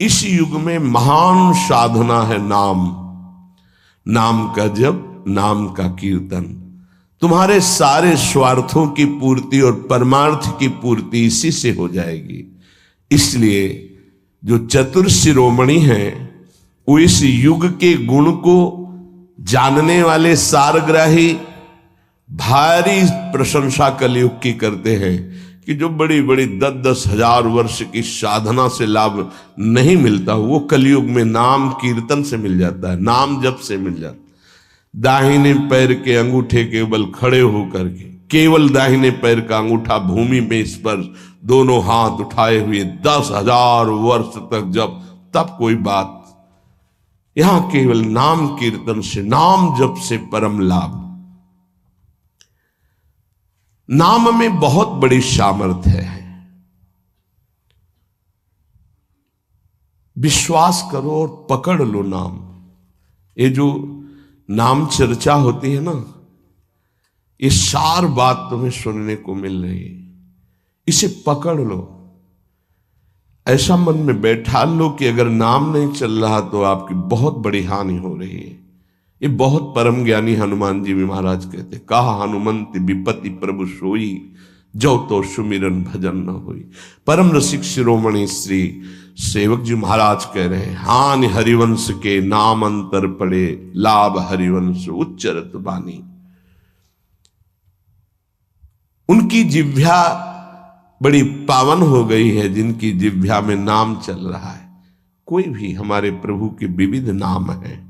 इस युग में महान साधना है नाम, नाम का जप, नाम का कीर्तन। तुम्हारे सारे स्वार्थों की पूर्ति और परमार्थ की पूर्ति इसी से हो जाएगी। इसलिए जो चतुर शिरोमणि हैं वो इस युग के गुण को जानने वाले सारग्राही भारी प्रशंसा कलयुग की करते हैं कि जो बड़ी बड़ी 10-10 हजार वर्ष की साधना से लाभ नहीं मिलता वो कलयुग में नाम कीर्तन से मिल जाता है, नाम जप से मिल जाता है। दाहिने पैर के अंगूठे के बल खड़े होकर के केवल दाहिने पैर का अंगूठा भूमि में स्पर्श, दोनों हाथ उठाए हुए 10,000 वर्ष तक जब, तब कोई बात। यहां केवल नाम कीर्तन से, नाम जप से परम लाभ। नाम में बहुत बड़ी सामर्थ्य है। विश्वास करो और पकड़ लो नाम। ये जो नाम चर्चा होती है ना, ये सार बात तुम्हें सुनने को मिल रही है, इसे पकड़ लो। ऐसा मन में बैठा लो कि अगर नाम नहीं चल रहा तो आपकी बहुत बड़ी हानि हो रही है। ये बहुत परम ज्ञानी हनुमान जी भी महाराज कहते, कहा हनुमंत विपत्ति प्रभु सोई, जो तो सुमिरन भजन न होई। परम रसिक शिरोमणि श्री सेवक जी महाराज कह रहे हैं, हानि हरिवंश के नाम अंतर पड़े, लाभ हरिवंश उच्चरत बानी। उनकी जिह्वा बड़ी पावन हो गई है जिनकी जिह्वा में नाम चल रहा है। कोई भी हमारे प्रभु के विविध नाम हैं,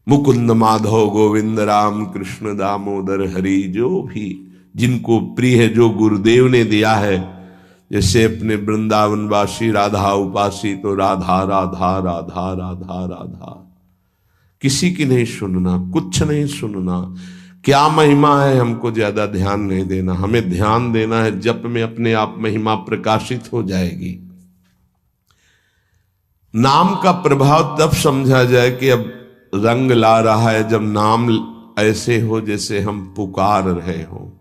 मुकुंद माधव गोविंद राम कृष्ण दामोदर हरि, जो भी जिनको प्रिय है, जो गुरुदेव ने दिया है। जैसे अपने वृंदावनवासी राधा उपासी तो राधा राधा राधा राधा राधा, किसी की नहीं सुनना, कुछ नहीं सुनना। क्या महिमा है हमको ज्यादा ध्यान नहीं देना, हमें ध्यान देना है जप में अपने आप महिमा प्रकाशित हो जाएगी। नाम का प्रभाव तब समझा जाए कि अब रंग ला रहा है जब नाम ऐसे हो जैसे हम पुकार रहे हो।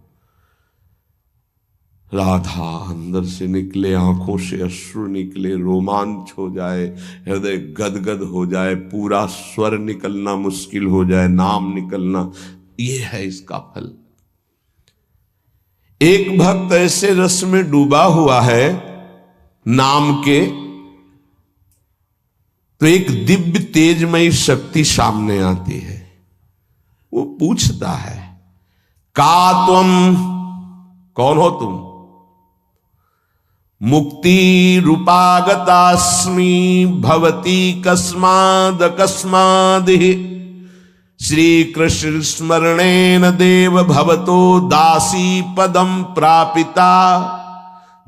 राधा अंदर से निकले, आंखों से अश्रु निकले, रोमांच हो जाए, हृदय गदगद हो जाए, पूरा स्वर निकलना मुश्किल हो जाए, नाम निकलना, ये है इसका फल। एक भक्त ऐसे रस में डूबा हुआ है नाम के, तो एक दिव्य तेजमयी शक्ति सामने आती है। वो पूछता है, का तुम, कौन हो तुम? मुक्ति रूपागतास्मि भवती कस्माद कस्मादिहि, श्री कृष्ण स्मरणेन देव भवतो दासी पदम प्रापिता,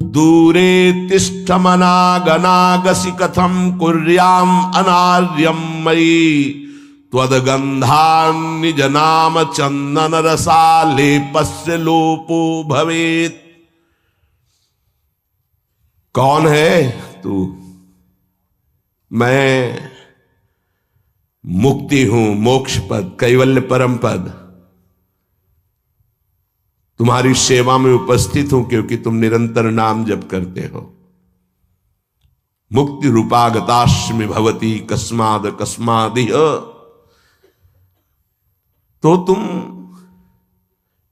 दूरे तिष्ठमनागनागसि कथम कुर्याम अनार्यम मयि, त्वदगंधान् निज नाम चंदन रसालेपस्य लोपो भवेत्। कौन है तू? मैं मुक्ति हूं, मोक्ष पद, कैवल्य परम पद। तुम्हारी सेवा में उपस्थित हूं क्योंकि तुम निरंतर नाम जप करते हो। मुक्ति रूपागतास्मि भवती कस्माद कस्मादिह, तो तुम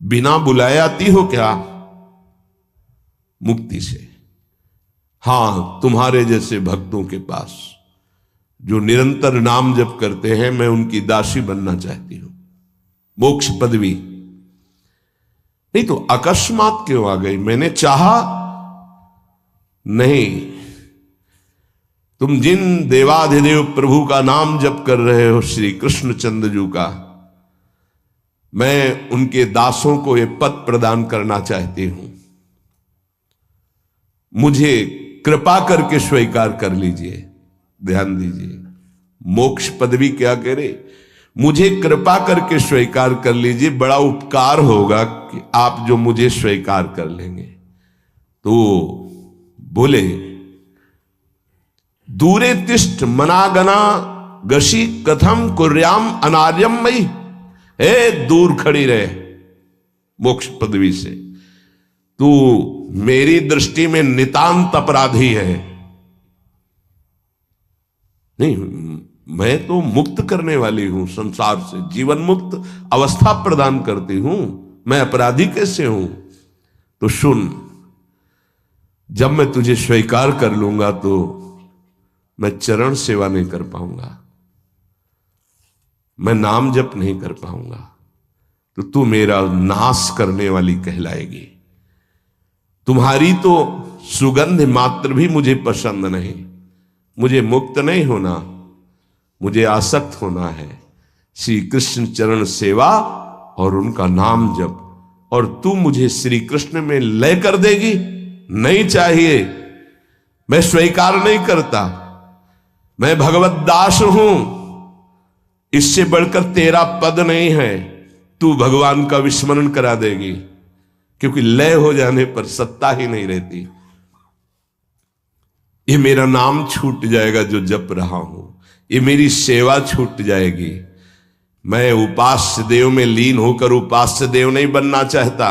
बिना बुलाए आती हो क्या? मुक्ति से। हां, तुम्हारे जैसे भक्तों के पास जो निरंतर नाम जप करते हैं, मैं उनकी दासी बनना चाहती हूं, मोक्ष पदवी। नहीं तो अकस्मात क्यों आ गई? मैंने चाहा नहीं। तुम जिन देवाधिदेव प्रभु का नाम जप कर रहे हो, श्री कृष्ण चंद्र का, मैं उनके दासों को ये पद प्रदान करना चाहती हूं। मुझे कृपा करके स्वीकार कर लीजिए। ध्यान दीजिए, मोक्ष पदवी क्या करे? मुझे कृपा करके स्वीकार कर लीजिए, बड़ा उपकार होगा कि आप जो मुझे स्वीकार कर लेंगे। तो बोले, दूरे तिष्ठ मनागना गशी कथम कुर्याम अनार्यम मई, हे दूर खड़ी रहे मोक्ष पदवी से, तू मेरी दृष्टि में नितांत अपराधी है। नहीं, मैं तो मुक्त करने वाली हूं संसार से, जीवन मुक्त अवस्था प्रदान करती हूं, मैं अपराधी कैसे हूं? तो सुन, जब मैं तुझे स्वीकार कर लूंगा तो मैं चरण सेवा नहीं कर पाऊंगा, मैं नाम जप नहीं कर पाऊंगा, तो तू मेरा नाश करने वाली कहलाएगी। तुम्हारी तो सुगंध मात्र भी मुझे पसंद नहीं। मुझे मुक्त नहीं होना, मुझे आसक्त होना है श्री कृष्ण चरण सेवा और उनका नाम जप। और तू मुझे श्री कृष्ण में लय कर देगी? नहीं चाहिए, मैं स्वीकार नहीं करता। मैं भगवत दास हूं, इससे बढ़कर तेरा पद नहीं है। तू भगवान का विस्मरण करा देगी, क्योंकि लय हो जाने पर सत्ता ही नहीं रहती। ये मेरा नाम छूट जाएगा जो जप रहा हूं, ये मेरी सेवा छूट जाएगी। मैं उपास्य देव में लीन होकर उपास्य देव नहीं बनना चाहता,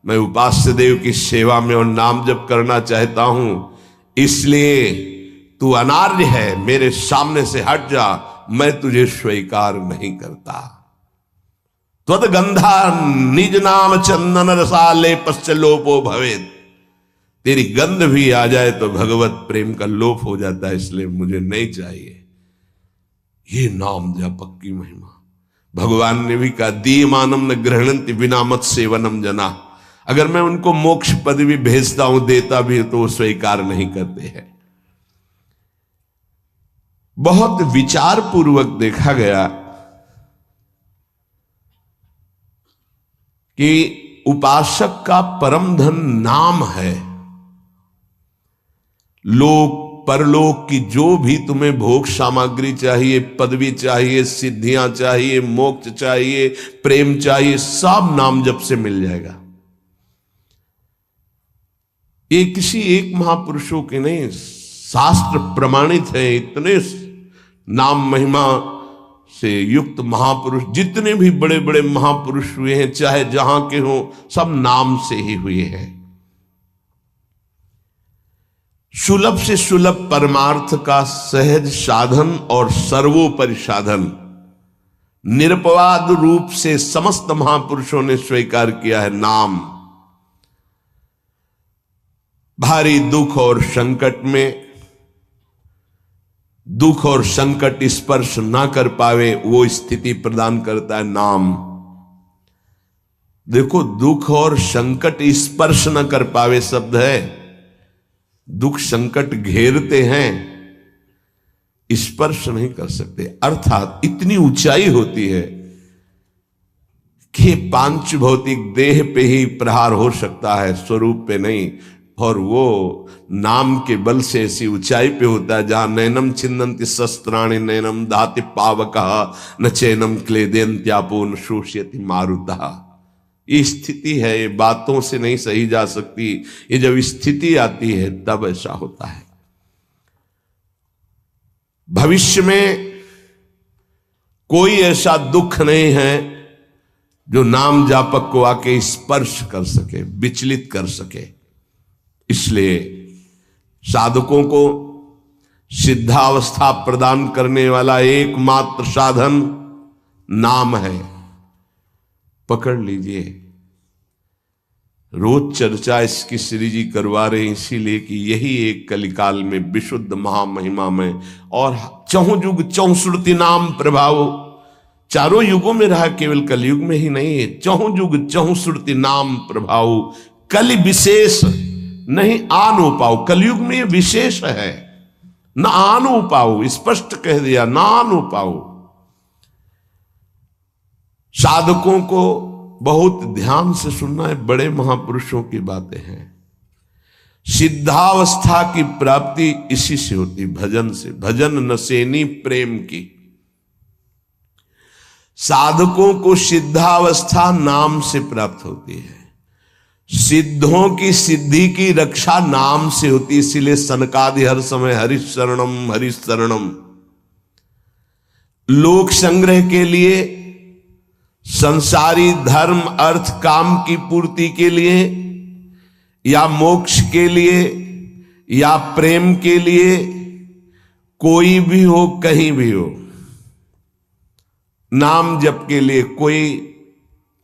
मैं उपास्य देव की सेवा में और नाम जप करना चाहता हूं। इसलिए तू अनार्य है, मेरे सामने से हट जा, मैं तुझे स्वीकार नहीं करता। त्वद्गंधा निज नाम चंदन रसाले पश्च लोपो भवेत्। तेरी गंध भी आ जाए तो भगवत प्रेम का लोप हो जाता है, इसलिए मुझे नहीं चाहिए। ये नाम जपक की महिमा। भगवान ने भी कहा, दीयमानम न गृह्णन्ति बिना मत सेवनम जना। अगर मैं उनको मोक्ष पद भी भेजता हूं, देता भी तो वो स्वीकार नहीं करते हैं। बहुत विचार पूर्वक देखा गया कि उपासक का परम धन नाम है। लोक परलोक की जो भी तुम्हें भोग सामग्री चाहिए, पदवी चाहिए, सिद्धियां चाहिए, मोक्ष चाहिए, प्रेम चाहिए, सब नाम जप से मिल जाएगा। ये किसी एक महापुरुषों के नहीं, शास्त्र प्रमाणित है। इतने नाम महिमा से युक्त महापुरुष, जितने भी बड़े बड़े महापुरुष हुए हैं, चाहे जहां के हों, सब नाम से ही हुए हैं। सुलभ से सुलभ परमार्थ का सहज साधन और सर्वोपरि साधन निरपवाद रूप से समस्त महापुरुषों ने स्वीकार किया है नाम। भारी दुख और संकट में, दुख और संकट स्पर्श ना कर पावे, वो स्थिति प्रदान करता है नाम। देखो, दुख और संकट स्पर्श न कर पावे शब्द है। दुख संकट घेरते हैं, स्पर्श नहीं कर सकते। अर्थात इतनी ऊंचाई होती है कि पांच भौतिक देह पे ही प्रहार हो सकता है, स्वरूप पे नहीं। और वो नाम के बल से ऐसी ऊंचाई पे होता है जहां नैनम छिन्नन्ति शस्त्राणि नैनम दाति पावकः न चैनम क्लेदयन्त्यापो न शोष्यति मारुतः। ये स्थिति है, ये बातों से नहीं सही जा सकती। ये जब स्थिति आती है तब ऐसा होता है। भविष्य में कोई ऐसा दुख नहीं है जो नाम जापक को आके स्पर्श कर सके, विचलित कर सके। इसलिए साधकों को सिद्धावस्था प्रदान करने वाला एकमात्र साधन नाम है। पकड़ लीजिए। रोज चर्चा इसकी श्री जी करवा रहे हैं, इसीलिए कि यही एक कलिकाल में विशुद्ध महामहिमा में और चहुं युग चौसुरति नाम प्रभाव, चारों युगों में रहा, केवल कलयुग में ही नहीं है। चहुं युग चहुसुरति नाम प्रभाव, कलि विशेष नहीं आनो पाओ। कलयुग में ये विशेष है, न आनो पाओ, स्पष्ट कह दिया, ना आनो पाओ। साधकों को बहुत ध्यान से सुनना है, बड़े महापुरुषों की बातें हैं। सिद्धावस्था की प्राप्ति इसी से होती, भजन से। भजन नसेनी प्रेम की। साधकों को सिद्धावस्था नाम से प्राप्त होती है। सिद्धों की सिद्धि की रक्षा नाम से होती, इसीलिए सनकादि हर समय हरिशरणम हरिशरणम। लोक संग्रह के लिए, संसारी धर्म अर्थ काम की पूर्ति के लिए, या मोक्ष के लिए, या प्रेम के लिए कोई भी हो, कहीं भी हो, नाम जप के लिए कोई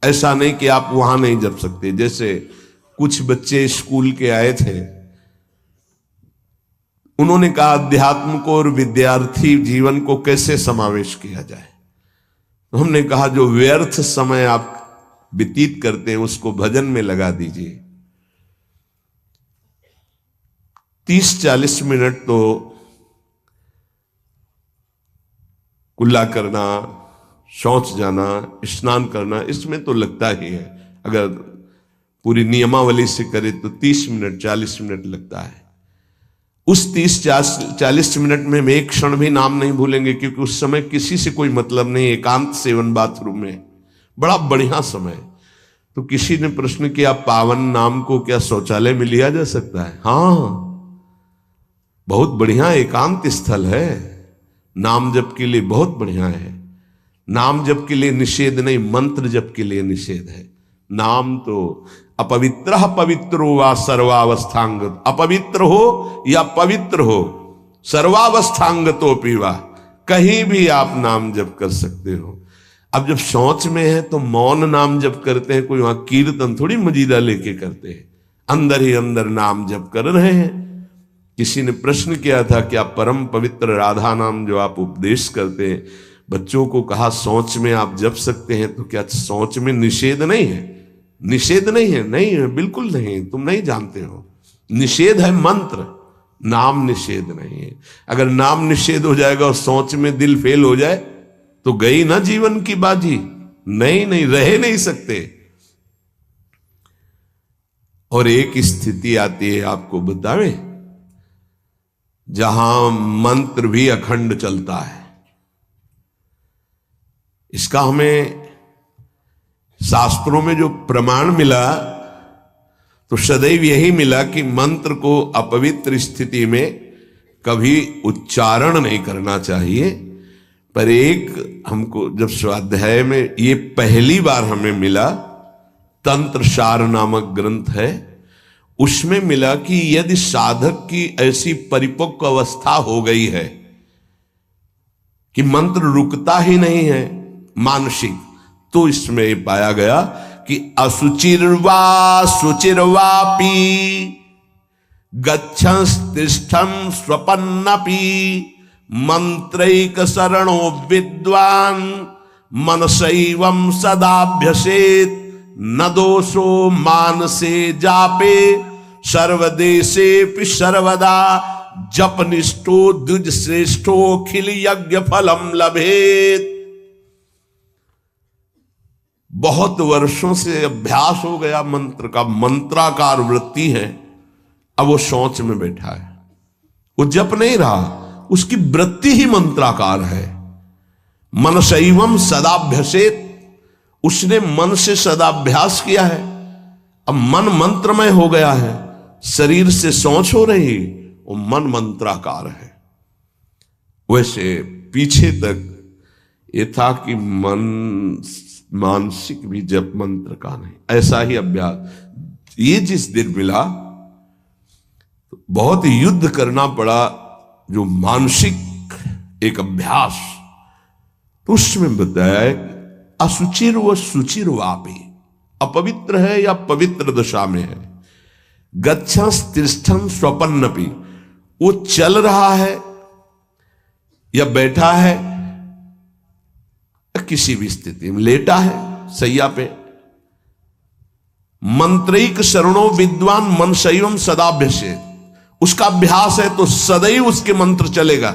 ऐसा नहीं कि आप वहां नहीं जप सकते। जैसे कुछ बच्चे स्कूल के आए थे, उन्होंने कहा अध्यात्म को और विद्यार्थी जीवन को कैसे समावेश किया जाए। तो हमने कहा जो व्यर्थ समय आप व्यतीत करते हैं उसको भजन में लगा दीजिए। 30-40 मिनट तो कुल्ला करना, शौच जाना, स्नान करना, इसमें तो लगता ही है। अगर पूरी नियमावली से करे तो 30 मिनट 40 मिनट लगता है। उस 30-40 मिनट में हम एक क्षण भी नाम नहीं भूलेंगे, क्योंकि उस समय किसी से कोई मतलब नहीं, एकांत सेवन बाथरूम में, बड़ा बढ़िया समय। तो किसी ने प्रश्न किया पावन नाम को क्या शौचालय में लिया जा सकता है? हाँ, बहुत बढ़िया एकांत स्थल है, नाम जप के लिए बहुत बढ़िया है। नाम जप के लिए निषेध नहीं, मंत्र जप के लिए निषेध है। नाम तो अपवित्र पवित्रो वा सर्वावस्थांग, अपवित्र हो या पवित्र हो, सर्वावस्थांगतो पीवा, कहीं भी आप नाम जप कर सकते हो। अब जब शौच में है तो मौन नाम जप करते हैं, कोई वहां कीर्तन थोड़ी मजीरा लेके करते हैं, अंदर ही अंदर नाम जप कर रहे हैं। किसी ने प्रश्न किया था कि आप परम पवित्र राधा नाम जो आप उपदेश करते हैं, बच्चों को कहा शौच में आप जप सकते हैं, तो क्या शौच में निषेध नहीं है? निषेध नहीं है, नहीं है, बिल्कुल नहीं, तुम नहीं जानते हो। निषेध है मंत्र, नाम निषेध नहीं है। अगर नाम निषेध हो जाएगा और शौच में दिल फेल हो जाए तो गई ना जीवन की बाजी, नहीं रह नहीं सकते। और एक स्थिति आती है, आपको बतावे, जहां मंत्र भी अखंड चलता है। इसका हमें शास्त्रों में जो प्रमाण मिला तो सदैव यही मिला कि मंत्र को अपवित्र स्थिति में कभी उच्चारण नहीं करना चाहिए। पर एक हमको जब स्वाध्याय में ये पहली बार हमें मिला, तंत्र सार नामक ग्रंथ है, उसमें मिला कि यदि साधक की ऐसी परिपक्व अवस्था हो गई है कि मंत्र रुकता ही नहीं है मानसिक, तो इसमें पाया गया कि असुचिर्वा शुचिर्वापि गच्छंस्तिष्ठं स्वपन्नपि मंत्रैक शरणो विद्वान् मनसैवं सदाभ्यसेत् न दोषो मानसे जापे सर्वदेशेऽपि सर्वदा जपनिष्ठो द्विज श्रेष्ठो खिल यज्ञ फलम लभेत। बहुत वर्षों से अभ्यास हो गया मंत्र का, मंत्राकार वृत्ति है, अब वो शौच में बैठा है, वो जप नहीं रहा, उसकी वृत्ति ही मंत्राकार है। मनसैवं सदाभ्यसेत, उसने मन से सदाभ्यास किया है, अब मन मंत्रमय हो गया है, शरीर से शौच हो रही, वो मन मंत्राकार है। वैसे पीछे तक ये था कि मन मानसिक भी जप मंत्र का नहीं, ऐसा ही अभ्यास। ये जिस दिन मिला तो बहुत युद्ध करना पड़ा, जो मानसिक एक अभ्यास, तो उसमें बताया असुचिर व सुचिर वापी, अपवित्र है या पवित्र दशा में है, गच्छंस तिष्ठं स्वपन्नपि, वो चल रहा है या बैठा है, किसी भी स्थिति में लेटा है सैया पे, मंत्रैक शरणो विद्वान मनसैवं सदाभ्यसेत्, उसका अभ्यास है तो सदैव उसके मंत्र चलेगा।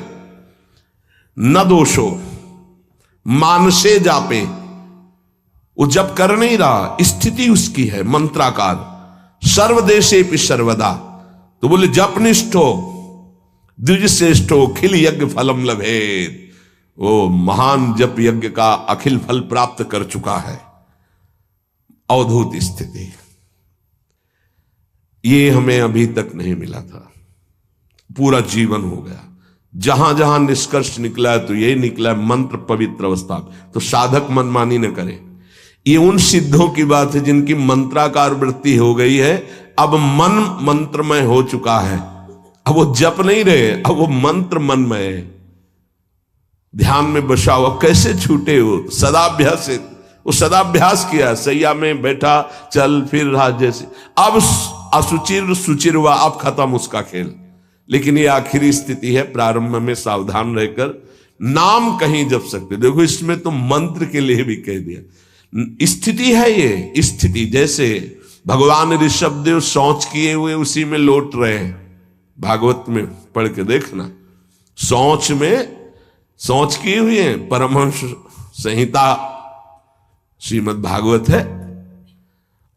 न दोषो मानसे जापे, वो जब कर नहीं रहा, स्थिति उसकी है मंत्राकार, सर्वदेशेऽपि सर्वदा, तो बोले जपनिष्ठो द्विज श्रेष्ठो खिल यज्ञ फलम लभेत, वो महान जप यज्ञ का अखिल फल प्राप्त कर चुका है। अवधूत स्थिति, ये हमें अभी तक नहीं मिला था, पूरा जीवन हो गया। जहां जहां निष्कर्ष निकला है तो यही निकला है, मंत्र पवित्र अवस्था। तो साधक मनमानी न करे। ये उन सिद्धों की बात है जिनकी मंत्राकार वृत्ति हो गई है, अब मन मंत्रमय हो चुका है, अब वो जप नहीं रहे, अब वो मंत्र मन में है, ध्यान में बसा हुआ। कैसे छूटे वो? सदाभ्यास से वो सदाभ्यास किया, सैया में बैठा, चल फिर रहा जैसे। अब असुचिर सुचिर हुआ, अब खत्म उसका खेल। लेकिन ये आखिरी स्थिति है, प्रारंभ में सावधान रहकर नाम कहीं जप सकते। देखो इसमें तो मंत्र के लिए भी कह दिया, स्थिति है ये स्थिति। जैसे भगवान ऋषभदेव शौच किए हुए उसी में लौट रहे हैं, भागवत में पढ़ के देखना, शौच किए हुए हैं। परमहंस संहिता श्रीमद् भागवत है,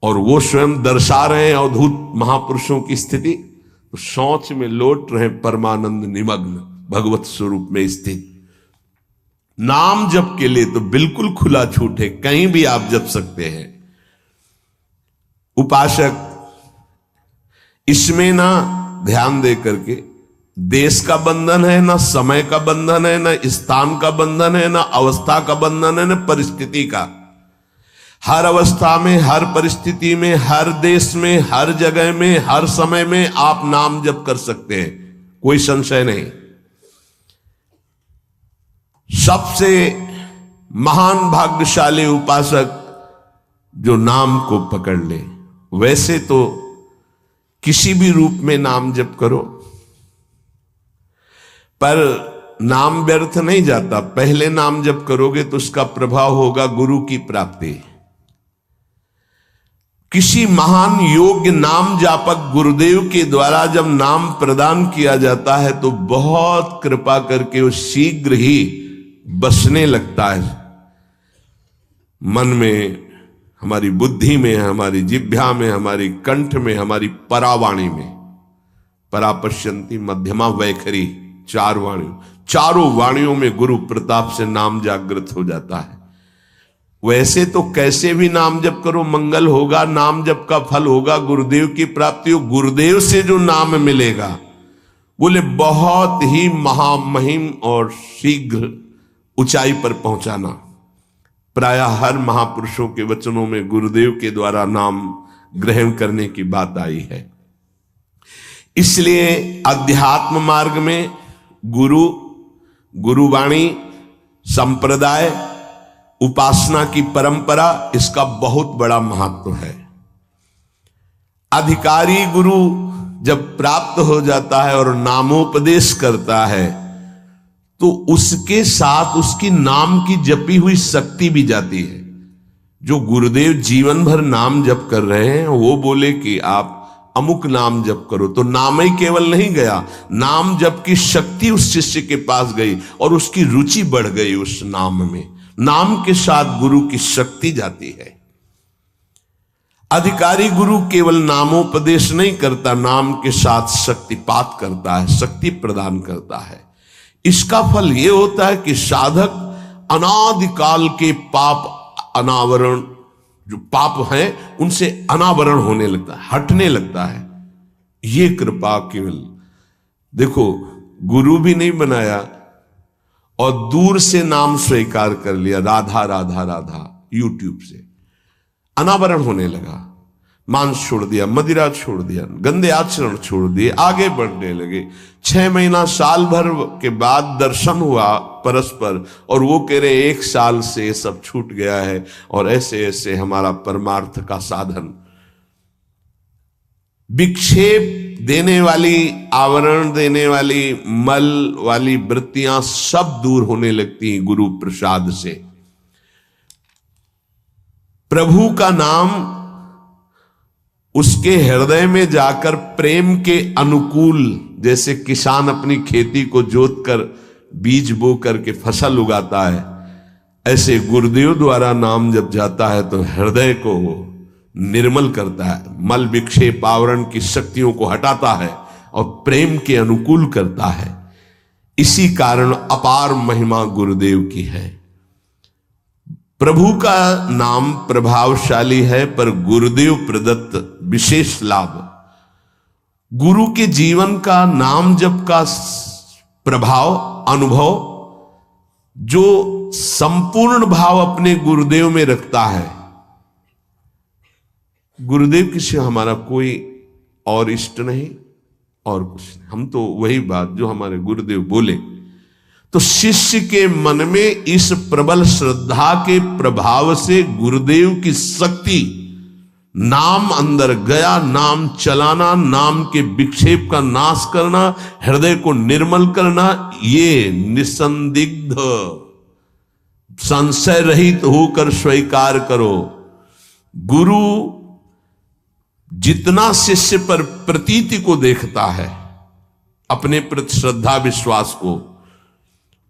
और वो स्वयं दर्शा रहे हैं अवधूत महापुरुषों की स्थिति। तो शौच में लौट रहे परमानंद निमग्न, भगवत स्वरूप में स्थित। नाम जप के लिए तो बिल्कुल खुला छूट है, कहीं भी आप जप सकते हैं। उपासक इसमें ना ध्यान दे करके, देश का बंधन है, ना समय का बंधन है, ना स्थान का बंधन है, ना अवस्था का बंधन है, ना परिस्थिति का। हर अवस्था में, हर परिस्थिति में, हर देश में, हर जगह में, हर समय में आप नाम जप कर सकते हैं, कोई संशय नहीं। सबसे महान भाग्यशाली उपासक जो नाम को पकड़ ले। वैसे तो किसी भी रूप में नाम जप करो, पर नाम व्यर्थ नहीं जाता। पहले नाम जप करोगे तो उसका प्रभाव होगा गुरु की प्राप्ति। किसी महान योग्य नाम जापक गुरुदेव के द्वारा जब नाम प्रदान किया जाता है तो बहुत कृपा करके वो शीघ्र ही बसने लगता है मन में, हमारी बुद्धि में, हमारी जिह्वा में, हमारी कंठ में, हमारी परावाणी में। परापश्यंती मध्यमा वैखरी, चारों वाणियों में गुरु प्रताप से नाम जागृत हो जाता है। वैसे तो कैसे भी नाम जप करो मंगल होगा, नाम जप का फल होगा, गुरुदेव की प्राप्ति हो। गुरुदेव से जो नाम मिलेगा बोले बहुत ही महामहिम और शीघ्र ऊंचाई पर पहुंचाना। प्रायः हर महापुरुषों के वचनों में गुरुदेव के द्वारा नाम ग्रहण करने की बात आई है। इसलिए अध्यात्म मार्ग में गुरुवाणी, संप्रदाय, उपासना की परंपरा, इसका बहुत बड़ा महत्व है। अधिकारी गुरु जब प्राप्त हो जाता है और नामोपदेश करता है तो उसके साथ उसकी नाम की जपी हुई शक्ति भी जाती है। जो गुरुदेव जीवन भर नाम जप कर रहे हैं वो बोले कि आप अमुक नाम जप करो, तो नाम ही केवल नहीं गया, नाम जप की शक्ति उस शिष्य के पास गई और उसकी रुचि बढ़ गई उस नाम में। नाम के साथ गुरु की शक्ति जाती है। अधिकारी गुरु केवल नामोपदेश नहीं करता, नाम के साथ शक्तिपात करता है, शक्ति प्रदान करता है। इसका फल यह होता है कि साधक अनादिकाल के पाप अनावरण, जो पाप हैं उनसे अनावरण होने लगता है, हटने लगता है। ये कृपा केवल देखो, गुरु भी नहीं बनाया और दूर से नाम स्वीकार कर लिया, राधा राधा राधा, यूट्यूब से अनावरण होने लगा। मांस छोड़ दिया, मदिरा छोड़ दिया, गंदे आचरण छोड़ दिए, आगे बढ़ने लगे। 6 महीना साल भर के बाद दर्शन हुआ परस्पर और वो कह रहे 1 साल से ये सब छूट गया है और ऐसे ऐसे हमारा परमार्थ का साधन। विक्षेप देने वाली, आवरण देने वाली, मल वाली वृत्तियां सब दूर होने लगती हैं गुरु प्रसाद से। प्रभु का नाम उसके हृदय में जाकर प्रेम के अनुकूल, जैसे किसान अपनी खेती को जोत कर बीज बो करके फसल उगाता है, ऐसे गुरुदेव द्वारा नाम जब जाता है तो हृदय को निर्मल करता है, मल विक्षेप आवरण की शक्तियों को हटाता है और प्रेम के अनुकूल करता है। इसी कारण अपार महिमा गुरुदेव की है। प्रभु का नाम प्रभावशाली है, पर गुरुदेव प्रदत्त विशेष लाभ। गुरु के जीवन का नाम जप का प्रभाव, अनुभव, जो संपूर्ण भाव अपने गुरुदेव में रखता है। गुरुदेव के सिवा हमारा कोई और इष्ट नहीं और कुछ नहीं। हम तो वही बात जो हमारे गुरुदेव बोले। तो शिष्य के मन में इस प्रबल श्रद्धा के प्रभाव से गुरुदेव की शक्ति, नाम अंदर गया, नाम चलाना, नाम के विक्षेप का नाश करना, हृदय को निर्मल करना, ये निसंदिग्ध संशय रहित होकर स्वीकार करो। गुरु जितना शिष्य पर प्रतीति को देखता है, अपने प्रति श्रद्धा विश्वास को,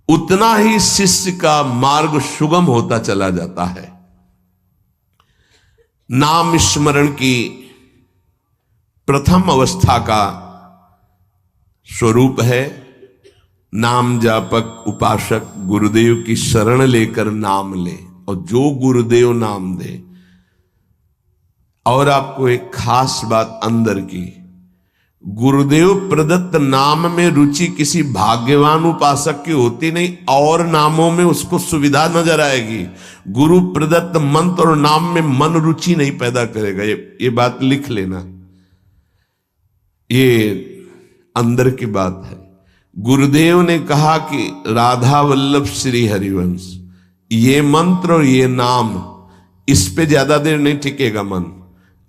उतना ही शिष्य का मार्ग सुगम होता चला जाता है। नाम स्मरण की प्रथम अवस्था का स्वरूप है नाम जापक उपासक गुरुदेव की शरण लेकर नाम ले, और जो गुरुदेव नाम दे। और आपको एक खास बात अंदर की, गुरुदेव प्रदत्त नाम में रुचि किसी भाग्यवान उपासक की होती नहीं, और नामों में उसको सुविधा नजर आएगी। गुरु प्रदत्त मंत्र और नाम में मन रुचि नहीं पैदा करेगा। ये बात लिख लेना, ये अंदर की बात है। गुरुदेव ने कहा कि राधा वल्लभ श्री हरिवंश, ये मंत्र और ये नाम, इस पे ज्यादा देर नहीं टिकेगा मन,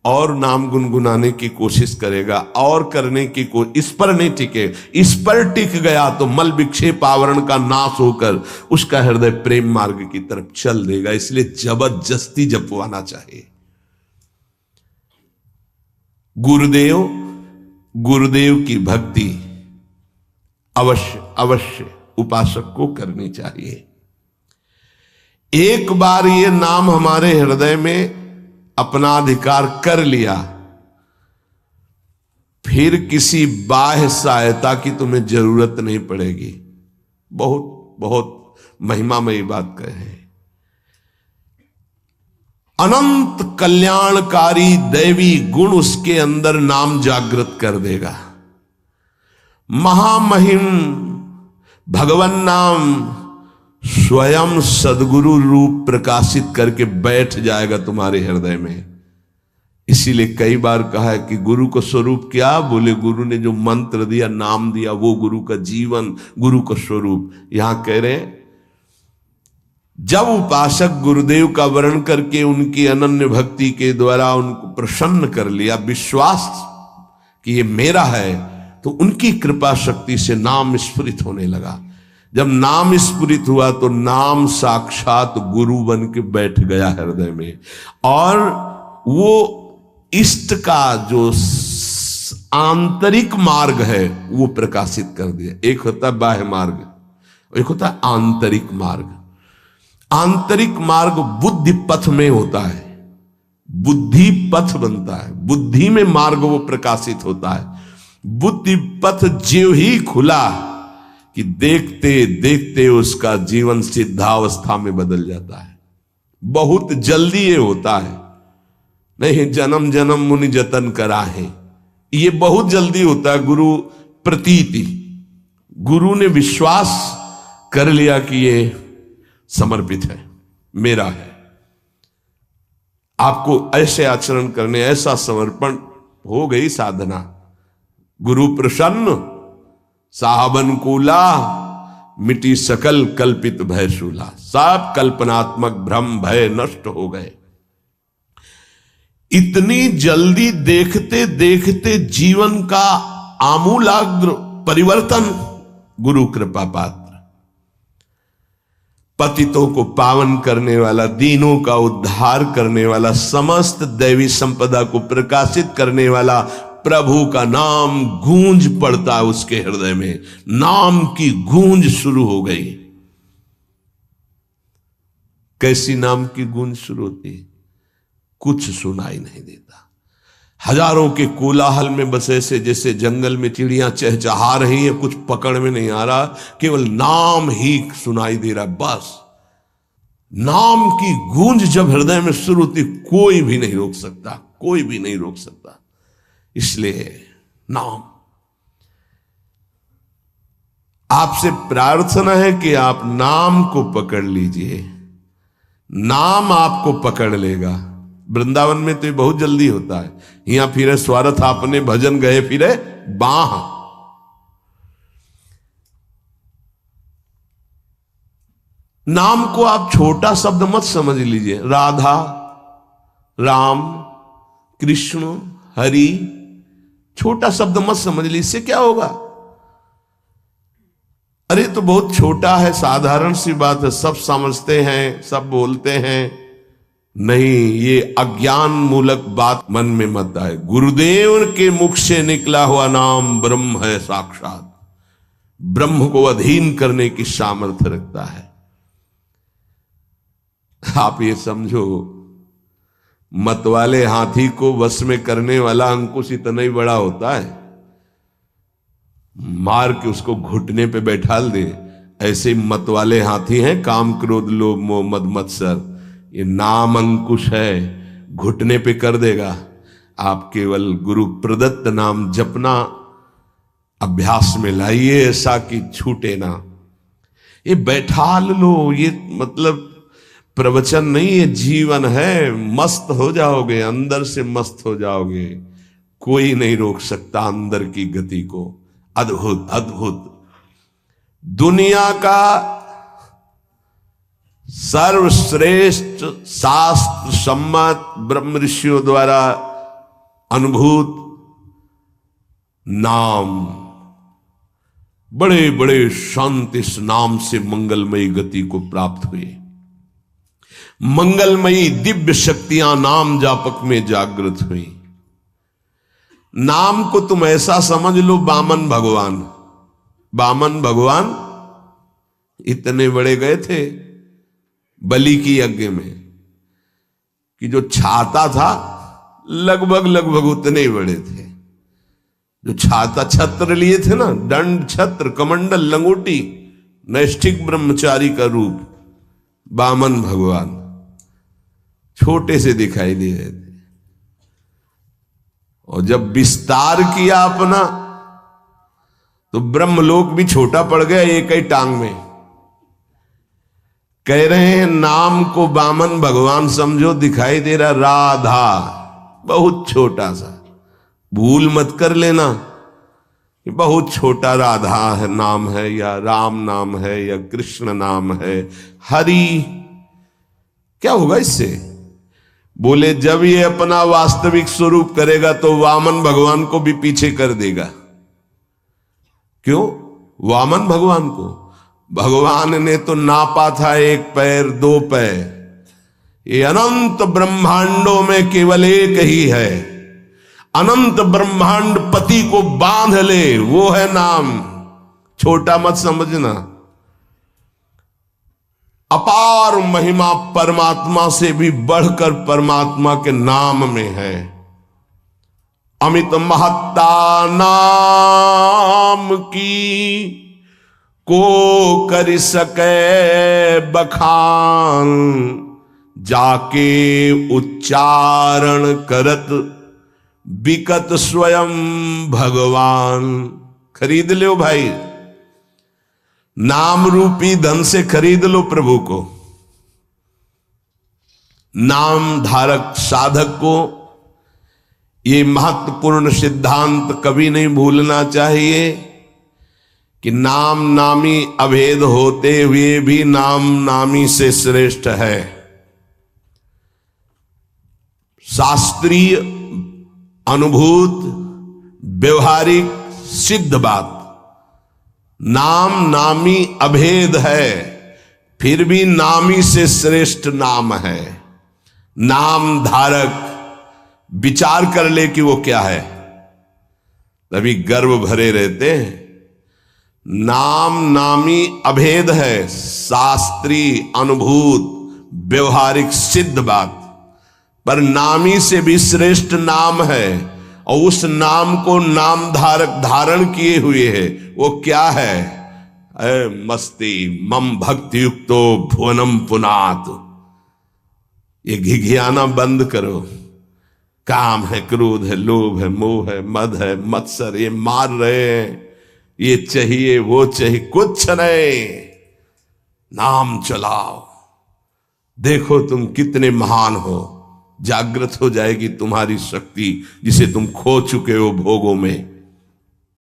और नाम गुनगुनाने की कोशिश करेगा, और करने की इस पर नहीं टिके। इस पर टिक गया तो मल विक्षेप आवरण का नाश होकर उसका हृदय प्रेम मार्ग की तरफ चल देगा। इसलिए जबरदस्ती जपवाना चाहिए। गुरुदेव की भक्ति अवश्य उपासक को करनी चाहिए। एक बार ये नाम हमारे हृदय में अपना अधिकार कर लिया, फिर किसी बाह्य सहायता की तुम्हें जरूरत नहीं पड़ेगी। बहुत बहुत महिमामयी बात कहे। अनंत कल्याणकारी दैवी गुण उसके अंदर नाम जागृत कर देगा। महामहिम भगवान नाम स्वयं सदगुरु रूप प्रकाशित करके बैठ जाएगा तुम्हारे हृदय में। इसीलिए कई बार कहा है कि गुरु का स्वरूप क्या? बोले गुरु ने जो मंत्र दिया, नाम दिया, वो गुरु का जीवन, गुरु का स्वरूप। यहां कह रहे हैं जब उपासक गुरुदेव का वर्ण करके उनकी अनन्य भक्ति के द्वारा उनको प्रसन्न कर लिया, विश्वास कि ये मेरा है, तो उनकी कृपा शक्ति से नाम स्फुरित होने लगा। जब नाम स्फुरित हुआ तो नाम साक्षात गुरु बन के बैठ गया हृदय में, और वो इष्ट का जो आंतरिक मार्ग है वो प्रकाशित कर दिया। एक होता है बाह्य मार्ग, एक होता है आंतरिक मार्ग। आंतरिक मार्ग बुद्धि पथ में होता है, बुद्धि पथ बनता है, बुद्धि में मार्ग वो प्रकाशित होता है। बुद्धि पथ ज्यों ही खुला कि देखते देखते उसका जीवन सिद्धावस्था में बदल जाता है। बहुत जल्दी ये होता है, नहीं जन्म जन्म मुनि जतन करा है, ये बहुत जल्दी होता है। गुरु प्रतीति, गुरु ने विश्वास कर लिया कि ये समर्पित है, मेरा है। आपको ऐसे आचरण करने, ऐसा समर्पण, हो गई साधना। गुरु प्रसन्न साहब अनुकूला, मिटी सकल कल्पित भय शूला। सब कल्पनात्मक भ्रम भय नष्ट हो गए। इतनी जल्दी देखते देखते जीवन का आमूलाग्र परिवर्तन गुरु कृपा पात्र, पतितों को पावन करने वाला, दीनों का उद्धार करने वाला, समस्त दैवी संपदा को प्रकाशित करने वाला प्रभु का नाम गूंज पड़ता है उसके हृदय में। नाम की गूंज शुरू हो गई। कैसी नाम की गूंज शुरू होती है? कुछ सुनाई नहीं देता। हजारों के कोलाहल में बस ऐसे जैसे जंगल में चिड़ियां चहचहा रही हैं, कुछ पकड़ में नहीं आ रहा, केवल नाम ही सुनाई दे रहा है। बस नाम की गूंज जब हृदय में शुरू होती, कोई भी नहीं रोक सकता, कोई भी नहीं रोक सकता। इसलिए नाम, आपसे प्रार्थना है कि आप नाम को पकड़ लीजिए, नाम आपको पकड़ लेगा। वृंदावन में तो ये बहुत जल्दी होता है। यहां फिरे स्वार्थ आपने भजन गए फिरे बाह, नाम को आप छोटा शब्द मत समझ लीजिए। राधा, राम, कृष्ण, हरि, छोटा शब्द मत समझ लीजिए। इससे क्या होगा? अरे तो बहुत छोटा है, साधारण सी बात है, सब समझते हैं, सब बोलते हैं। नहीं, ये अज्ञान मूलक बात मन में मत आए। गुरुदेव के मुख से निकला हुआ नाम ब्रह्म है साक्षात। ब्रह्म को अधीन करने की सामर्थ्य रखता है। आप ये समझो, मतवाले हाथी को वश में करने वाला अंकुश इतना ही बड़ा होता है, मार के उसको घुटने पे बैठाल दे। ऐसे मतवाले हाथी हैं काम, क्रोध, लोभ, मोह, मद, मत्सर। ये नाम अंकुश है, घुटने पे कर देगा। आप केवल गुरु प्रदत्त नाम जपना अभ्यास में लाइए, ऐसा कि छूटे ना। ये बैठा लो, ये मतलब प्रवचन नहीं, ये जीवन है। मस्त हो जाओगे, अंदर से मस्त हो जाओगे। कोई नहीं रोक सकता अंदर की गति को। अद्भुत अद्भुत। दुनिया का सर्वश्रेष्ठ शास्त्र सम्मत ब्रह्म ऋषियों द्वारा अनुभूत नाम, बड़े बड़े संत इस नाम से मंगलमयी गति को प्राप्त हुए। मंगलमयी दिव्य शक्तियां नाम जापक में जागृत हुई। नाम को तुम ऐसा समझ लो, वामन भगवान। वामन भगवान इतने बड़े गए थे बलि की यज्ञ में कि जो छाता था लगभग लगभग उतने ही बड़े थे। जो छाता, छत्र लिए थे ना, दंड, छत्र, कमंडल, लंगोटी, नैष्ठिक ब्रह्मचारी का रूप, वामन भगवान छोटे से दिखाई दे रहे थे। और जब विस्तार किया अपना तो ब्रह्मलोक भी छोटा पड़ गया एक ही टांग में। कह रहे हैं नाम को वामन भगवान समझो, दिखाई दे रहा राधा, बहुत छोटा सा। भूल मत कर लेना कि बहुत छोटा राधा है नाम है, या राम नाम है, या कृष्ण नाम है, हरि। क्या होगा इससे? बोले जब ये अपना वास्तविक स्वरूप करेगा तो वामन भगवान को भी पीछे कर देगा। क्यों? वामन भगवान को भगवान ने तो नापा था 1 पैर 2 पैर। ये अनंत ब्रह्मांडों में केवल एक ही है। अनंत ब्रह्मांड पति को बांध ले, वो है नाम। छोटा मत समझना। अपार महिमा परमात्मा से भी बढ़कर परमात्मा के नाम में है। अमित महत्ता नाम की को कर सके बखान, जाके उच्चारण करत बिकत स्वयं भगवान। खरीद लो भाई, नाम रूपी धन से खरीद लो प्रभु को। नाम धारक साधक को ये महत्वपूर्ण सिद्धांत कभी नहीं भूलना चाहिए कि नाम नामी अभेद होते हुए भी नाम नामी से श्रेष्ठ है। शास्त्रीय, अनुभूत, व्यवहारिक, सिद्ध बात, नाम नामी अभेद है, फिर भी नामी से श्रेष्ठ नाम है। नाम धारक विचार कर ले कि वो क्या है, तभी गर्व भरे रहते हैं। नाम नामी अभेद है, शास्त्रीय, अनुभूत, व्यवहारिक, सिद्ध बात, पर नामी से भी श्रेष्ठ नाम है। और उस नाम को नाम धारक धारण किए हुए है, वो क्या है? मस्ती मम भक्ति युक्तो भुवनम पुनात। ये घिघियाना बंद करो। काम है, क्रोध है, लोभ है, मोह है, मद है, मत्सर, ये मार रहे हैं, ये चाहिए वो चाहिए, कुछ नहीं। नाम चलाओ, देखो तुम कितने महान हो। जागृत हो जाएगी तुम्हारी शक्ति जिसे तुम खो चुके हो भोगों में।